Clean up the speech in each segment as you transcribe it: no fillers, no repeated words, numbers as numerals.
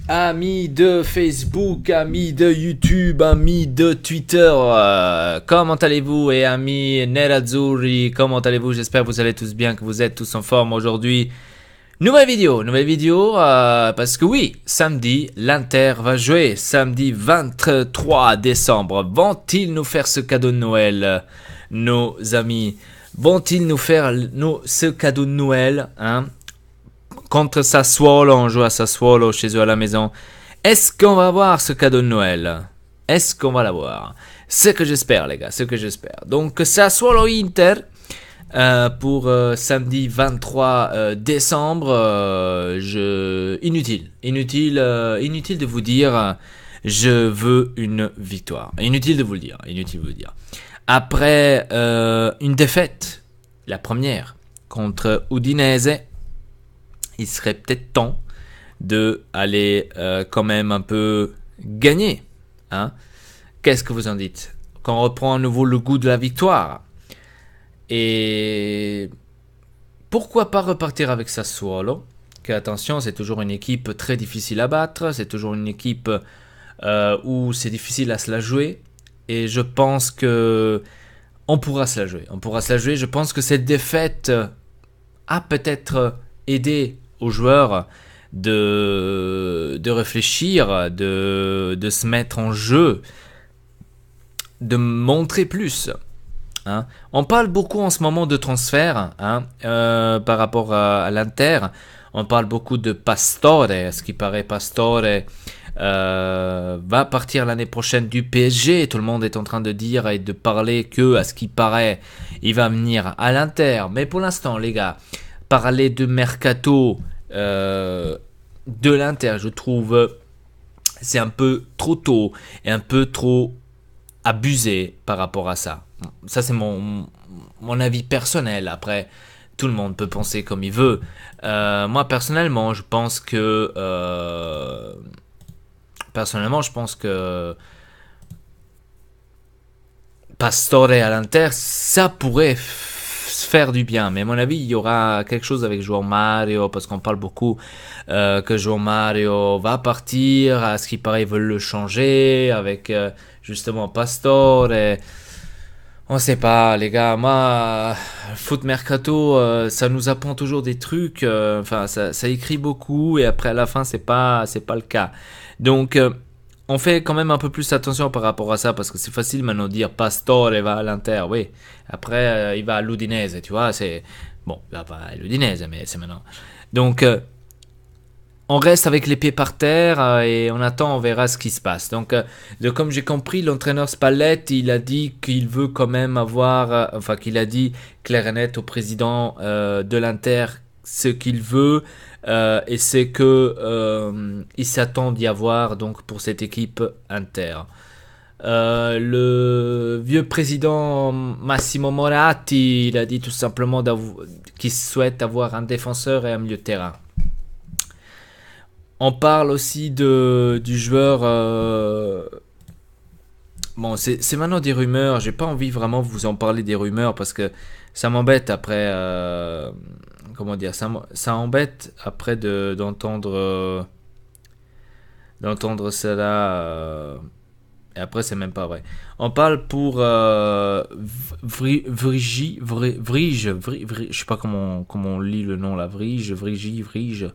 Amis de Facebook, amis de YouTube, amis de Twitter, comment allez-vous? Et amis Nerazzurri, comment allez-vous? J'espère que vous allez tous bien, que vous êtes tous en forme aujourd'hui. Nouvelle vidéo, parce que oui, samedi, l'Inter va jouer, samedi 23 décembre. Vont-ils nous faire ce cadeau de Noël, nos amis? Vont-ils nous faire ce cadeau de Noël, hein? Contre Sassuolo, on joue à Sassuolo chez eux à la maison. Est-ce qu'on va avoir ce cadeau de Noël? Est-ce qu'on va l'avoir? Ce que j'espère, les gars, ce que j'espère. Donc, Sassuolo Inter pour samedi 23 décembre. Inutile de vous dire, je veux une victoire. Inutile de vous le dire. Après une défaite, la première contre Udinese, il serait peut-être temps de aller quand même un peu gagner. Hein? Qu'est-ce que vous en dites? Qu'on reprend à nouveau le goût de la victoire. Et pourquoi pas repartir avec Sassuolo? Que attention, c'est toujours une équipe très difficile à battre. C'est toujours une équipe où c'est difficile à se la jouer. Et je pense que on pourra se la jouer. Je pense que cette défaite a peut-être aidé aux joueurs de réfléchir, de se mettre en jeu, de montrer plus. Hein. On parle beaucoup en ce moment de transfert, hein, par rapport à l'Inter. On parle beaucoup de Pastore. Ce qui paraît, Pastore va partir l'année prochaine du PSG. Tout le monde est en train de dire et de parler que, à ce qui paraît, il va venir à l'Inter. Mais pour l'instant, les gars, parler de mercato de l'Inter, je trouve, c'est un peu trop tôt et un peu trop abusé par rapport à ça. Ça, c'est mon avis personnel. Après, tout le monde peut penser comme il veut. Moi, personnellement, je pense que Pastore à l'Inter, ça pourrait se faire du bien, mais à mon avis il y aura quelque chose avec João Mario, parce qu'on parle beaucoup que João Mario va partir, à ce qui paraît ils veulent le changer avec justement Pastore. On sait pas, les gars. Moi, foot mercato, ça nous apprend toujours des trucs, enfin ça écrit beaucoup et après à la fin c'est pas le cas. Donc on fait quand même un peu plus attention par rapport à ça, parce que c'est facile maintenant de dire Pastore va à l'Inter, oui. Après, il va à l'Udinese, tu vois, c'est... Bon, il va pas à l'Udinese, mais c'est maintenant. Donc, on reste avec les pieds par terre et on attend, on verra ce qui se passe. Donc, comme j'ai compris, l'entraîneur Spalletti, il a dit qu'il veut quand même avoir... qu'il a dit clair et net au président de l'Inter ce qu'il veut, et c'est que il s'attend d'y avoir donc pour cette équipe Inter. Le vieux président Massimo Moratti, il a dit tout simplement qu'il souhaite avoir un défenseur et un milieu de terrain. On parle aussi du joueur. Bon, c'est maintenant des rumeurs. J'ai pas envie vraiment de vous en parler des rumeurs parce que ça m'embête après. Comment dire, ça embête après d'entendre cela. Et après, c'est même pas vrai. On parle pour Vrije, je sais pas comment on lit le nom là, Vrije. Je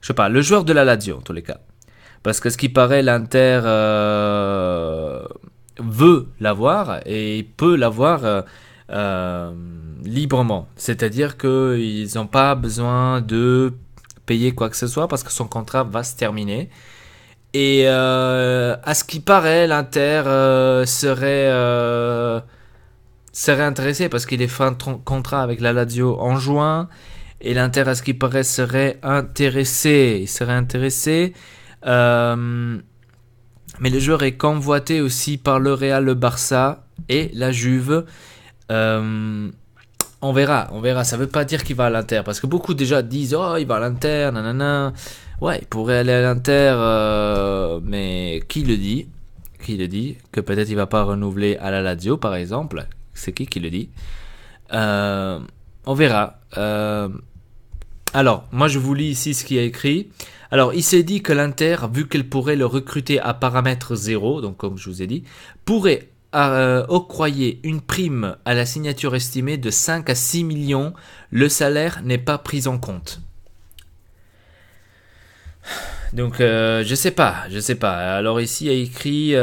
sais pas, le joueur de la Lazio en tous les cas. Parce que ce qui paraît, l'Inter veut l'avoir et il peut l'avoir librement. C'est-à-dire qu'ils n'ont pas besoin de payer quoi que ce soit parce que son contrat va se terminer. Et à ce qui paraît, l'Inter serait intéressé parce qu'il est fin de contrat avec la Lazio en juin. Et l'Inter, à ce qui paraît, serait intéressé. Il serait intéressé. Mais le joueur est convoité aussi par le Real, le Barça et la Juve. On verra. Ça veut pas dire qu'il va à l'Inter. Parce que beaucoup déjà disent « Oh, il va à l'Inter, nanana ». Ouais, il pourrait aller à l'Inter, mais qui le dit? Que peut-être il va pas renouveler à la Lazio, par exemple. C'est qui le dit? On verra. Alors, moi je vous lis ici ce qui est écrit. Alors, il s'est dit que l'Inter, vu qu'elle pourrait le recruter à paramètre zéro, donc comme je vous ai dit, pourrait octroyer une prime à la signature estimée de 5 à 6 millions. Le salaire n'est pas pris en compte. Donc, je sais pas. Alors ici, il y a écrit,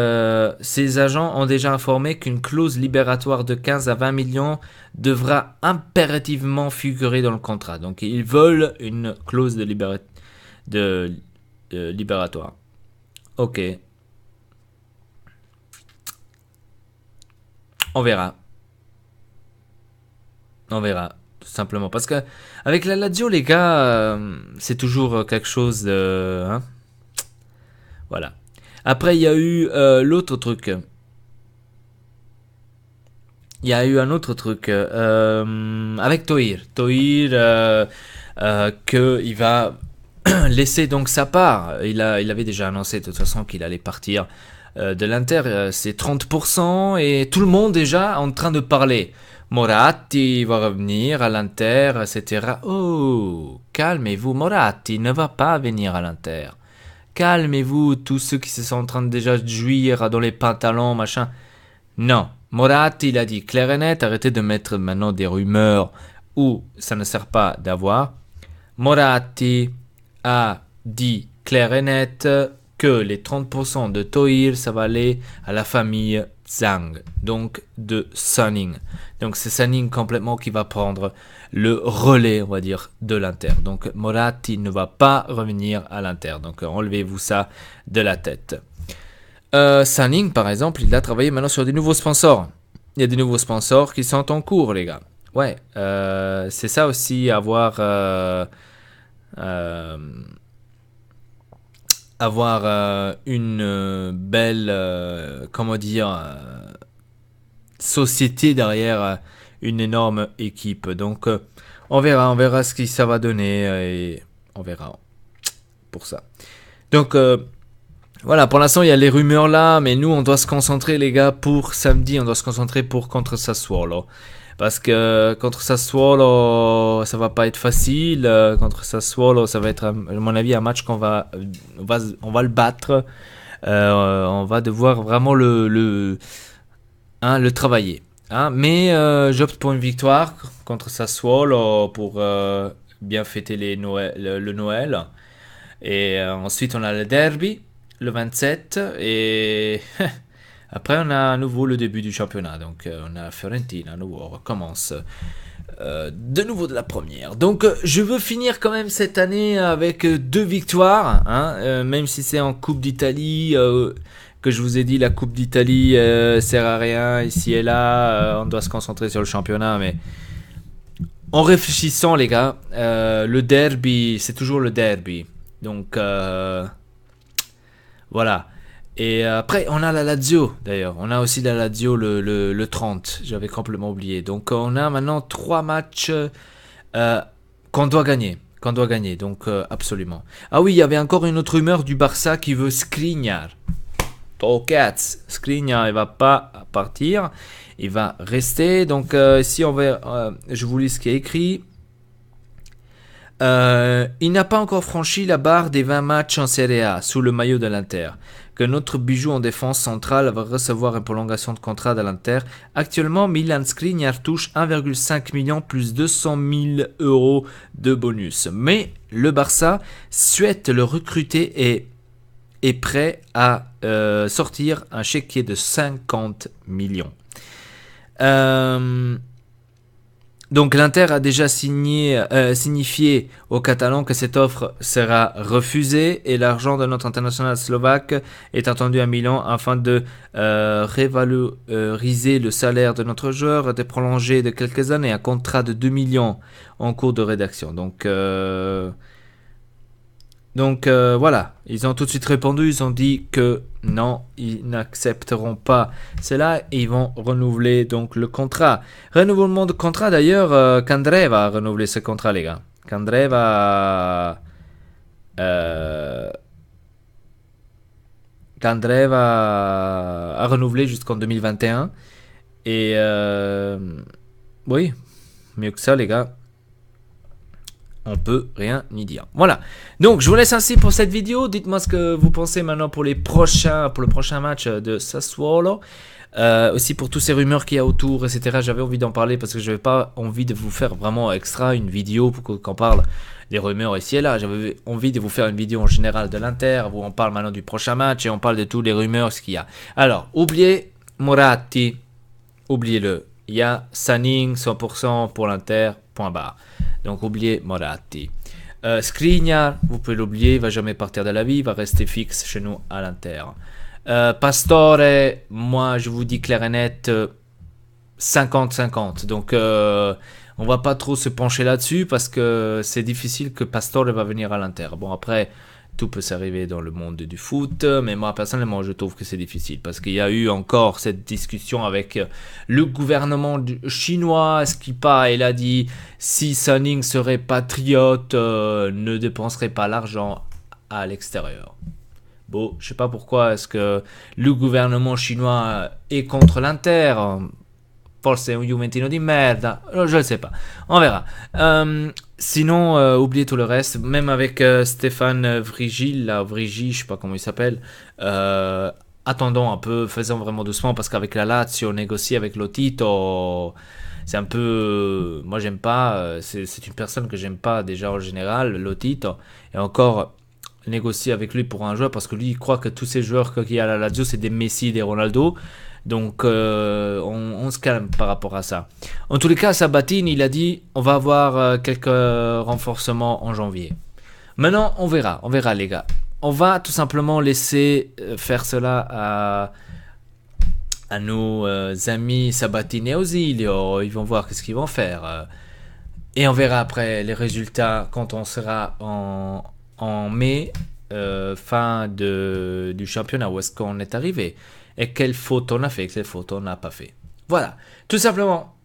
ces agents ont déjà informé qu'une clause libératoire de 15 à 20 millions devra impérativement figurer dans le contrat. Donc, ils veulent une clause de libératoire. Ok, on verra. On verra, tout simplement. Parce que avec la Lazio, les gars, c'est toujours quelque chose de... hein. Voilà. Après, il y a eu l'autre truc. Il y a eu un autre truc avec Toir. Toir, que il va laisser donc sa part. Il avait déjà annoncé de toute façon qu'il allait partir de l'Inter. C'est 30% et tout le monde déjà en train de parler. Moratti va revenir à l'Inter, etc. Oh, calmez-vous, Moratti ne va pas venir à l'Inter. Calmez-vous, tous ceux qui se sont en train de déjà jouir dans les pantalons, machin. Non, Moratti, il a dit clair et net, arrêtez de mettre maintenant des rumeurs où ça ne sert pas d'avoir. Moratti a dit clair et net que les 30% de Toir, ça va aller à la famille Zhang, donc de Sanning. Donc c'est Sanning complètement qui va prendre le relais, on va dire, de l'Inter. Donc Moratti ne va pas revenir à l'Inter. Donc enlevez-vous ça de la tête. Sanning, par exemple, il a travaillé maintenant sur des nouveaux sponsors. Il y a des nouveaux sponsors qui sont en cours, les gars. Ouais, c'est ça aussi, avoir une belle, comment dire, société derrière une énorme équipe. Donc, on verra ce que ça va donner et on verra pour ça. Donc, voilà, pour l'instant, il y a les rumeurs là, mais nous, on doit se concentrer, les gars, pour samedi, on doit se concentrer pour contre Sassuolo. Parce que contre Sassuolo, ça va pas être facile. Contre Sassuolo, ça va être, à mon avis, un match on va le battre. On va devoir vraiment le travailler. Hein. Mais j'opte pour une victoire contre Sassuolo pour bien fêter le Noël. Et ensuite, on a le derby, le 27. Et après, on a à nouveau le début du championnat. Donc, on a Fiorentina à nouveau. On recommence de nouveau de la première. Donc, je veux finir quand même cette année avec 2 victoires. Hein, même si c'est en Coupe d'Italie. Que je vous ai dit, la Coupe d'Italie sert à rien ici et là. On doit se concentrer sur le championnat. Mais en réfléchissant, les gars, le derby, c'est toujours le derby. Donc, voilà. Et après, on a la Lazio, d'ailleurs. On a aussi la Lazio le 30. J'avais complètement oublié. Donc, on a maintenant 3 matchs qu'on doit gagner. Donc, absolument. Ah oui, il y avait encore une autre rumeur du Barça qui veut Skriniar. Tokats. Skriniar, il va pas partir. Il va rester. Donc, si on va... je vous lis ce qui est écrit. Il n'a pas encore franchi la barre des 20 matchs en Serie A sous le maillot de l'Inter. Que notre bijou en défense centrale va recevoir une prolongation de contrat de l'Inter. Actuellement, Milan Skriniar touche 1,5 million plus 200 000 euros de bonus. Mais le Barça souhaite le recruter et est prêt à sortir un chéquier de 50 millions. Donc l'Inter a déjà signifié aux Catalans que cette offre sera refusée et l'argent de notre international slovaque est attendu à Milan afin de révaloriser le salaire de notre joueur et de prolonger de quelques années un contrat de 2 millions en cours de rédaction. Donc voilà, ils ont tout de suite répondu, ils ont dit que non, ils n'accepteront pas cela et ils vont renouveler donc le contrat. Renouvellement de contrat d'ailleurs, Candreva a renouvelé ce contrat, les gars. Candreva a renouvelé jusqu'en 2021 et oui, mieux que ça, les gars. On peut rien y dire. Voilà. Donc, je vous laisse ainsi pour cette vidéo. Dites-moi ce que vous pensez maintenant pour le prochain match de Sassuolo. Aussi pour tous ces rumeurs qu'il y a autour, etc. J'avais envie d'en parler parce que je n'avais pas envie de vous faire vraiment extra une vidéo pour qu'on parle des rumeurs ici et là. J'avais envie de vous faire une vidéo en général de l'Inter où on parle maintenant du prochain match et on parle de tous les rumeurs, ce qu'il y a. Alors, oubliez Moratti. Oubliez-le. Il y a Saning 100% pour l'Inter, point barre. Donc oubliez Moratti. Skriniar, vous pouvez l'oublier, il va jamais partir de la vie, il va rester fixe chez nous à l'Inter. Pastore, moi je vous dis clair et net 50-50. Donc on va pas trop se pencher là-dessus parce que c'est difficile que Pastore va venir à l'Inter. Bon après, tout peut s'arriver dans le monde du foot, mais moi personnellement je trouve que c'est difficile parce qu'il y a eu encore cette discussion avec le gouvernement chinois, ce qui pas, il a dit si Saning serait patriote, ne dépenserait pas l'argent à l'extérieur. Bon, je sais pas pourquoi est-ce que le gouvernement chinois est contre l'Inter. Forse è un Juventino di merda, je ne sais pas, on verra. Sinon, oubliez tout le reste, même avec Stéphane Vrigi, je sais pas comment il s'appelle, attendons un peu, faisons vraiment doucement, parce qu'avec la Lazio, négocier avec Lotito, c'est un peu... moi j'aime pas, c'est une personne que j'aime pas déjà en général, Lotito, et encore... négocier avec lui pour un joueur, parce que lui il croit que tous ces joueurs qu'il y a à la Lazio c'est des Messi, des Ronaldo. Donc on se calme par rapport à ça. En tous les cas, Sabatini il a dit on va avoir quelques renforcements en janvier. Maintenant on verra les gars. On va tout simplement laisser faire cela à nos amis Sabatini et Ausilio. Ils vont voir qu'est-ce qu'ils vont faire. Et on verra après les résultats quand on sera en mai, fin du championnat, où est-ce qu'on est arrivé et quelle faute on a fait, quelle faute on n'a pas fait. Voilà, tout simplement.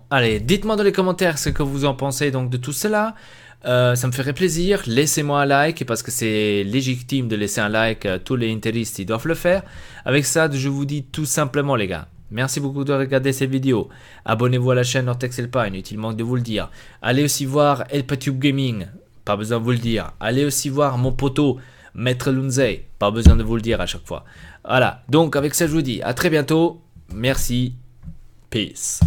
Allez, dites-moi dans les commentaires ce que vous en pensez donc de tout cela. Ça me ferait plaisir. Laissez-moi un like parce que c'est légitime de laisser un like. Tous les interistes ils doivent le faire. Avec ça, je vous dis tout simplement les gars. Merci beaucoup de regarder cette vidéo. Abonnez-vous à la chaîne Nortex Elpa, inutilement de vous le dire. Allez aussi voir ElpaTube Gaming. Pas besoin de vous le dire. Allez aussi voir mon poteau, Maître Lunzei. Pas besoin de vous le dire à chaque fois. Voilà. Donc, avec ça, je vous dis à très bientôt. Merci. Peace.